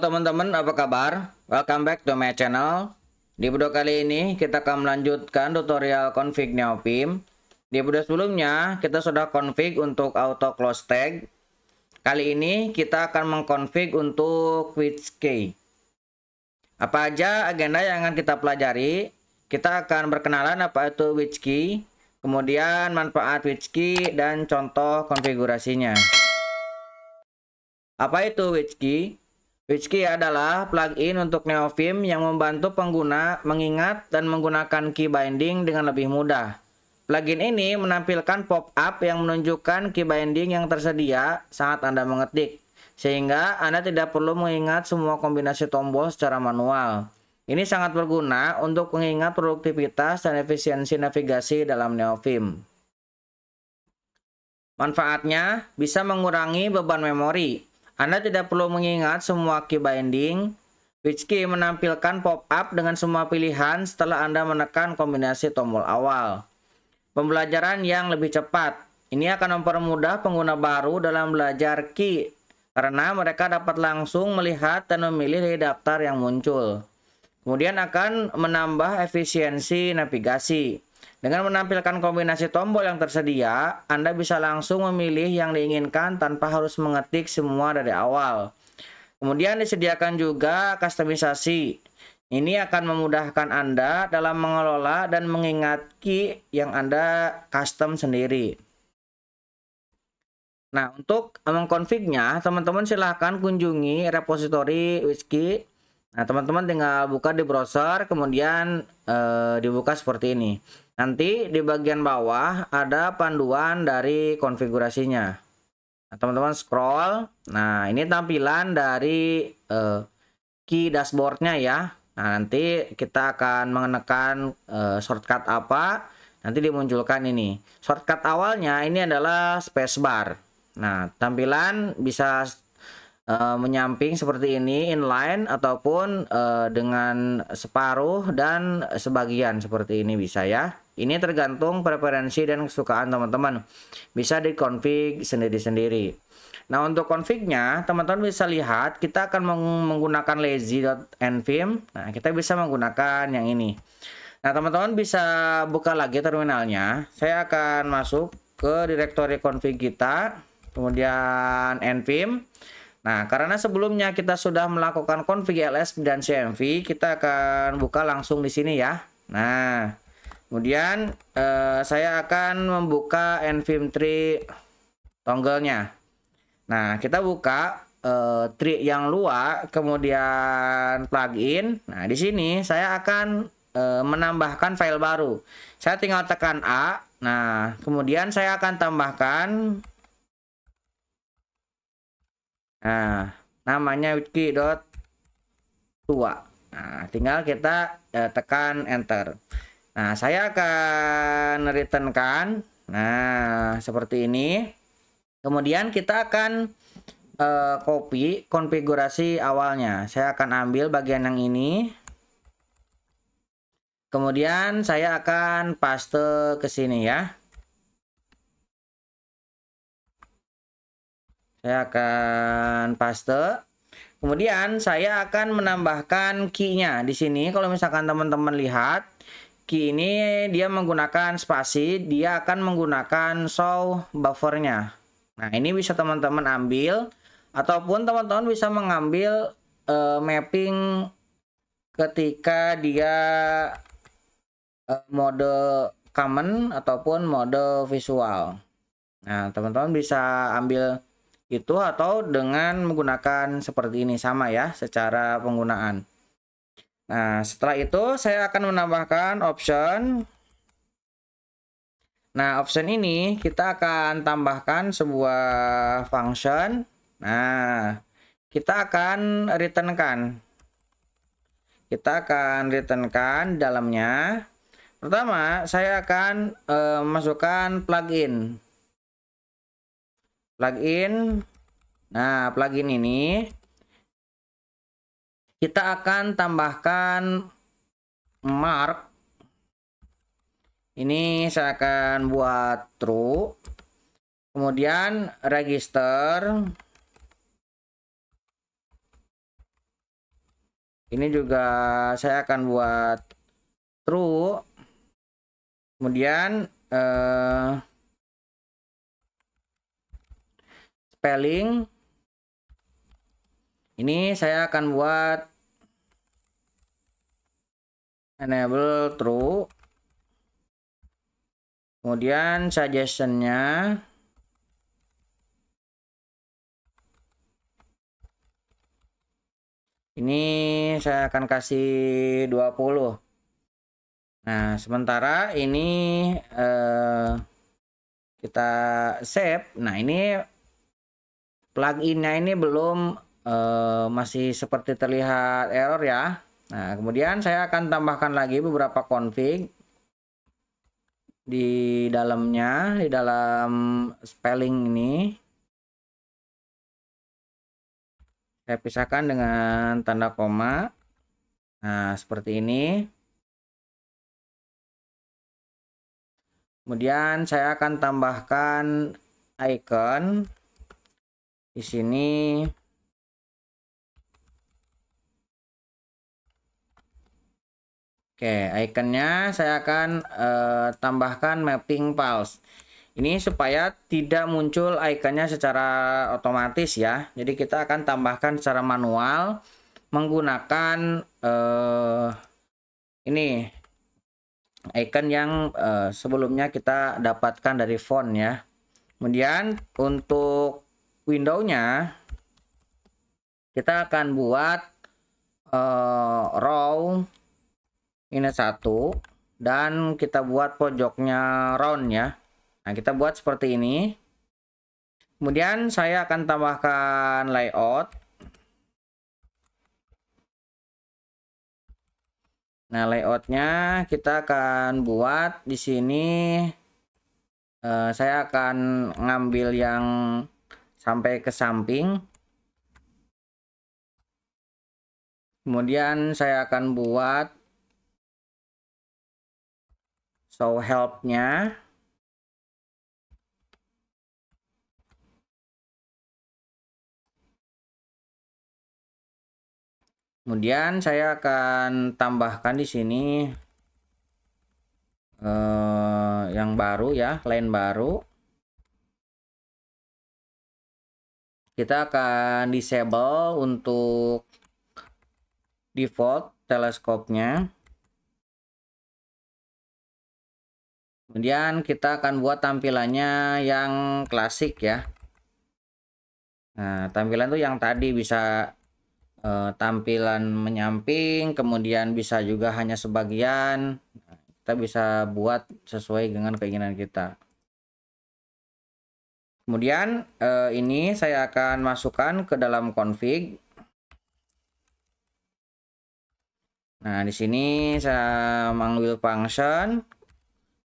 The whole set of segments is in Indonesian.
teman-teman, apa kabar? Welcome back to my channel. Di video kali ini kita akan melanjutkan tutorial config Neofim. Di video sebelumnya kita sudah config untuk auto close tag. Kali ini kita akan mengkonfig untuk switch key. Apa aja agenda yang akan kita pelajari? Kita akan berkenalan apa itu switch key, kemudian manfaat switch key dan contoh konfigurasinya. Apa itu switch key? Switch key adalah plugin untuk Neofim yang membantu pengguna mengingat dan menggunakan key binding dengan lebih mudah. Plugin ini menampilkan pop-up yang menunjukkan key binding yang tersedia saat Anda mengetik, sehingga Anda tidak perlu mengingat semua kombinasi tombol secara manual. Ini sangat berguna untuk mengingat produktivitas dan efisiensi navigasi dalam Neofim. Manfaatnya bisa mengurangi beban memori. Anda tidak perlu mengingat semua key binding. Switch key menampilkan pop-up dengan semua pilihan setelah Anda menekan kombinasi tombol awal. Pembelajaran yang lebih cepat. Ini akan mempermudah pengguna baru dalam belajar key, karena mereka dapat langsung melihat dan memilih dari daftar yang muncul. Kemudian akan menambah efisiensi navigasi. Dengan menampilkan kombinasi tombol yang tersedia, Anda bisa langsung memilih yang diinginkan tanpa harus mengetik semua dari awal. Kemudian disediakan juga kustomisasi. Ini akan memudahkan Anda dalam mengelola dan mengingat key yang Anda custom sendiri. Nah, untuk mengkonfignya, teman-teman silahkan kunjungi repositori switch key. Nah, teman-teman tinggal buka di browser, kemudian dibuka seperti ini. Nanti di bagian bawah ada panduan dari konfigurasinya. Nah, teman-teman scroll. Nah, ini tampilan dari key dashboardnya ya. Nah, nanti kita akan menekan shortcut apa. Nanti dimunculkan ini. Shortcut awalnya ini adalah spacebar. Nah, tampilan bisa menyamping seperti ini, inline ataupun dengan separuh dan sebagian seperti ini bisa ya. Ini tergantung preferensi dan kesukaan teman-teman. Bisa dikonfig sendiri-sendiri. Nah, untuk confignya teman-teman bisa lihat kita akan menggunakan lazy.nvim. Nah, kita bisa menggunakan yang ini. Nah, teman-teman bisa buka lagi terminalnya. Saya akan masuk ke direktori config kita, kemudian nvim. Nah, karena sebelumnya kita sudah melakukan config ls dan cmv, kita akan buka langsung di sini ya. Nah, kemudian saya akan membuka nvim tree toggle-nya. Nah, kita buka tree yang luar, kemudian plugin. Nah, di sini saya akan menambahkan file baru. Saya tinggal tekan A. Nah, kemudian saya akan tambahkan namanya wiki.tua. Nah, tinggal kita tekan enter. Nah, saya akan returnkan. Nah, seperti ini. Kemudian kita akan copy konfigurasi awalnya. Saya akan ambil bagian yang ini. Kemudian saya akan paste ke sini ya. Saya akan paste. Kemudian saya akan menambahkan key-nya di sini. Kalau misalkan teman-teman lihat, key ini dia menggunakan spasi, dia akan menggunakan show buffernya. Nah, ini bisa teman-teman ambil, ataupun teman-teman bisa mengambil mapping ketika dia mode common ataupun mode visual. Nah, teman-teman bisa ambil itu atau dengan menggunakan seperti ini, sama ya secara penggunaan. Nah, setelah itu saya akan menambahkan option. Nah, option ini kita akan tambahkan sebuah function. Nah, kita akan returnkan. Kita akan returnkan dalamnya. Pertama, saya akan masukkan plugin. Nah, plugin ini kita akan tambahkan mark. Ini saya akan buat true. Kemudian register. Ini juga saya akan buat true. Kemudian spelling ini saya akan buat enable true. Kemudian suggestionnya ini saya akan kasih 20. Nah, sementara ini kita save. Nah, ini pluginnya ini belum masih seperti terlihat error ya. Nah, kemudian saya akan tambahkan lagi beberapa config di dalamnya, di dalam spelling ini. Saya pisahkan dengan tanda koma. Nah, seperti ini. Kemudian saya akan tambahkan icon di sini. Oke, ikonnya saya akan tambahkan mapping pulse. Ini supaya tidak muncul ikonnya secara otomatis ya. Jadi kita akan tambahkan secara manual menggunakan ini icon yang sebelumnya kita dapatkan dari font ya. Kemudian untuk window-nya kita akan buat row ini 1 dan kita buat pojoknya round ya. Nah, kita buat seperti ini. Kemudian saya akan tambahkan layout. Nah, layoutnya kita akan buat di sini. Saya akan ngambil yang sampai ke samping. Kemudian saya akan buat show help-nya. Kemudian saya akan tambahkan di sini yang baru ya, line baru. Kita akan disable untuk default teleskopnya. Kemudian kita akan buat tampilannya yang klasik ya. Nah, tampilan tuh yang tadi bisa tampilan menyamping, kemudian bisa juga hanya sebagian. Kita bisa buat sesuai dengan keinginan kita. Kemudian ini saya akan masukkan ke dalam config. Nah, di sini saya mengambil function.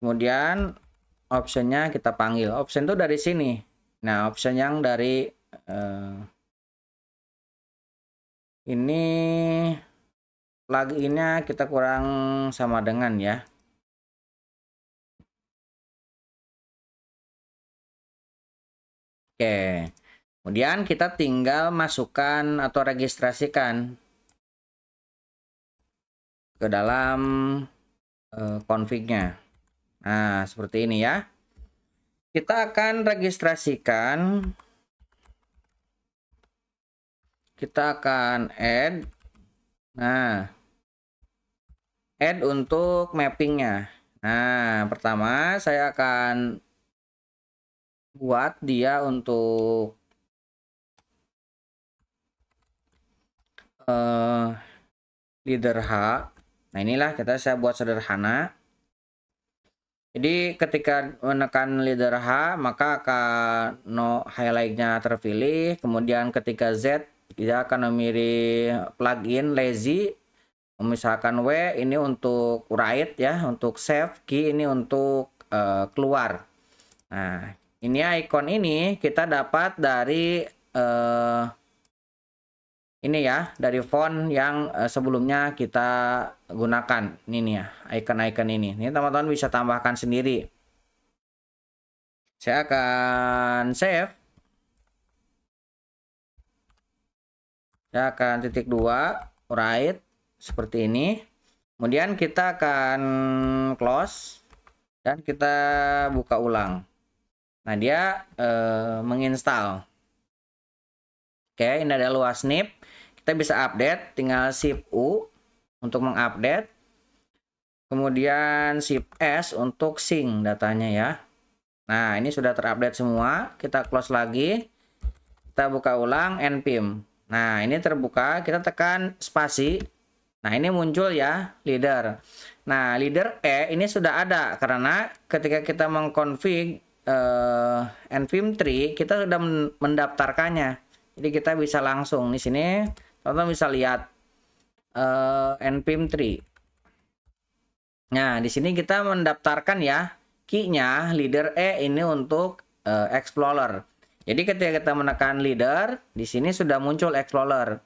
Kemudian optionnya kita panggil. Option itu dari sini. Nah, option yang dari ini pluginnya kita kurang sama dengan ya. Oke. Kemudian kita tinggal masukkan atau registrasikan ke dalam config-nya. Nah, seperti ini ya. Kita akan registrasikan. Kita akan add. Nah, add untuk mappingnya. Nah, pertama saya akan buat dia untuk leader H. Nah, inilah saya buat sederhana. Jadi ketika menekan leader H, maka akan highlight-nya terpilih. Kemudian ketika Z, dia akan memilih plugin lazy. Misalkan W ini untuk write ya, untuk save, key ini untuk keluar. Nah, ini icon ini kita dapat dari ini ya, dari font yang sebelumnya kita gunakan. Ini nih ya, icon-icon ini. Ini teman-teman bisa tambahkan sendiri. Saya akan save. Saya akan titik 2, write. seperti ini. Kemudian kita akan close dan kita buka ulang. Nah, dia menginstal. Oke, ini ada luas snip. Kita bisa update, tinggal Shift U untuk mengupdate. Kemudian Shift S untuk sync datanya ya. Nah, ini sudah terupdate semua. Kita close lagi. Kita buka ulang npm. Nah, ini terbuka, kita tekan spasi. Nah, ini muncul ya leader. Nah, leader E ini sudah ada karena ketika kita mengkonfig npm tree, kita sudah mendaftarkannya. Jadi kita bisa langsung di sini, teman-teman bisa lihat npm tree. Nah, di sini kita mendaftarkan ya key-nya leader E ini untuk Explorer. Jadi ketika kita menekan leader, di sini sudah muncul Explorer.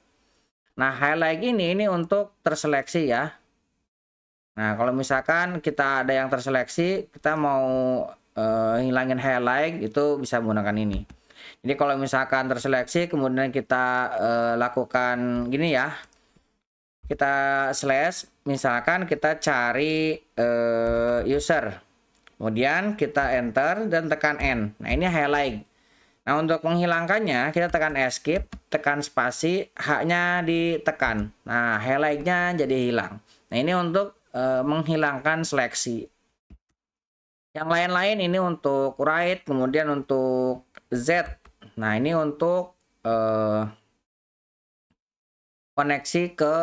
Nah, highlight ini untuk terseleksi ya. Nah, kalau misalkan kita ada yang terseleksi, kita mau hilangin highlight, itu bisa menggunakan ini. Jadi kalau misalkan terseleksi, kemudian kita lakukan gini ya. Kita slash, misalkan kita cari user. Kemudian kita enter dan tekan N. Nah, ini highlight. Nah, untuk menghilangkannya, kita tekan escape, tekan spasi, H-nya ditekan. Nah, highlight-nya jadi hilang. Nah, ini untuk menghilangkan seleksi. Yang lain-lain ini untuk right, kemudian untuk Z. Nah, ini untuk koneksi ke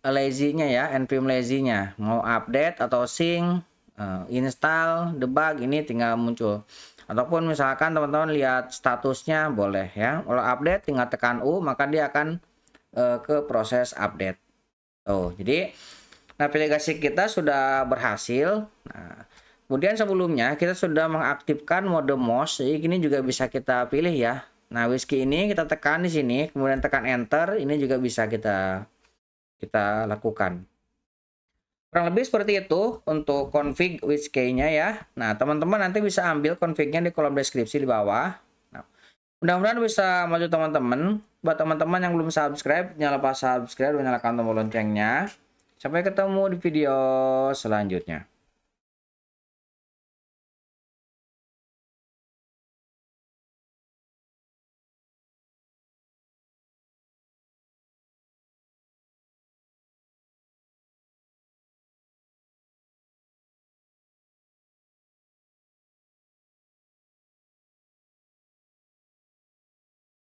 lazy-nya ya, npm lazy-nya. Mau update atau sync, install, debug, ini tinggal muncul. Ataupun misalkan teman-teman lihat statusnya boleh ya. Kalau update tinggal tekan U, maka dia akan ke proses update. Jadi navigasi kita sudah berhasil. Nah, kemudian sebelumnya kita sudah mengaktifkan mode mouse. Jadi ini juga bisa kita pilih ya. Nah, Whiskey ini kita tekan di sini, kemudian tekan enter. Ini juga bisa kita lakukan. Kurang lebih seperti itu untuk config Whiskey-nya ya. Nah, teman-teman nanti bisa ambil config-nya di kolom deskripsi di bawah. Nah, mudah-mudahan bisa maju teman-teman. Buat teman-teman yang belum subscribe, jangan lupa subscribe dan nyalakan tombol loncengnya. Sampai ketemu di video selanjutnya.